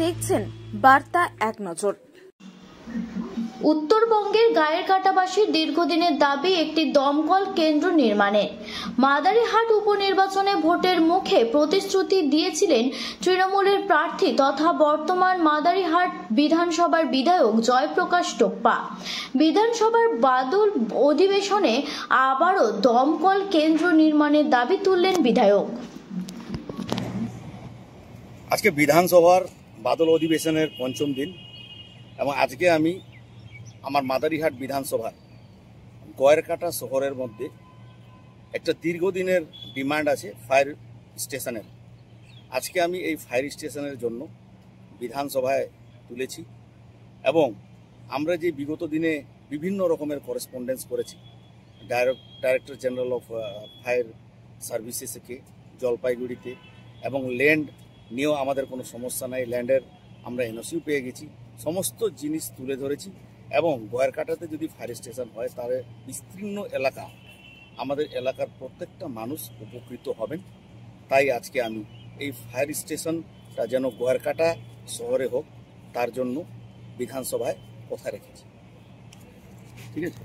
দেখছেন বার্তা এক নজর। উত্তরবঙ্গের গায়েরকাটাবাসীর দীর্ঘদিনের দাবি একটি দমকল কেন্দ্র নির্মাণের। মাদারিহাট উপনির্বাচনে ভোটের মুখে প্রতিশ্রুতি দিয়েছিলেন তৃণমূলের প্রার্থী তথা বর্তমান মাদারিহাট বিধানসভার বিধায়ক জয়প্রকাশ টোপ্পা। বিধানসভার বাদল অধিবেশনে আবারও দমকল কেন্দ্র নির্মাণের দাবি তুললেন বিধায়ক। আজকে বিধানসভার বাদল অধিবেশনের পঞ্চম দিন এবং আজকে আমি আমার মাদারিহাট বিধানসভার গয়েরকাটা শহরের মধ্যে একটা দীর্ঘদিনের ডিমান্ড আছে ফায়ার স্টেশনের। আজকে আমি এই ফায়ার স্টেশনের জন্য বিধানসভায় তুলেছি এবং আমরা যে বিগত দিনে বিভিন্ন রকমের করেসপন্ডেন্স করেছি ডাইরেক্টর জেনারেল অফ ফায়ার সার্ভিসেসকে জলপাইগুড়িতে, এবং ল্যান্ড নিয়েও আমাদের কোনো সমস্যা নাই, ল্যান্ডের আমরা এনওসিও পেয়ে গেছি, সমস্ত জিনিস তুলে ধরেছি। এবং গয়েরকাটাতে যদি ফায়ার স্টেশন হয় তাহলে বিস্তীর্ণ এলাকা, আমাদের এলাকার প্রত্যেকটা মানুষ উপকৃত হবেন। তাই আজকে আমি এই ফায়ার স্টেশনটা যেন গয়েরকাটা শহরে হোক তার জন্য বিধানসভায় কথা রেখেছি। ঠিক আছে।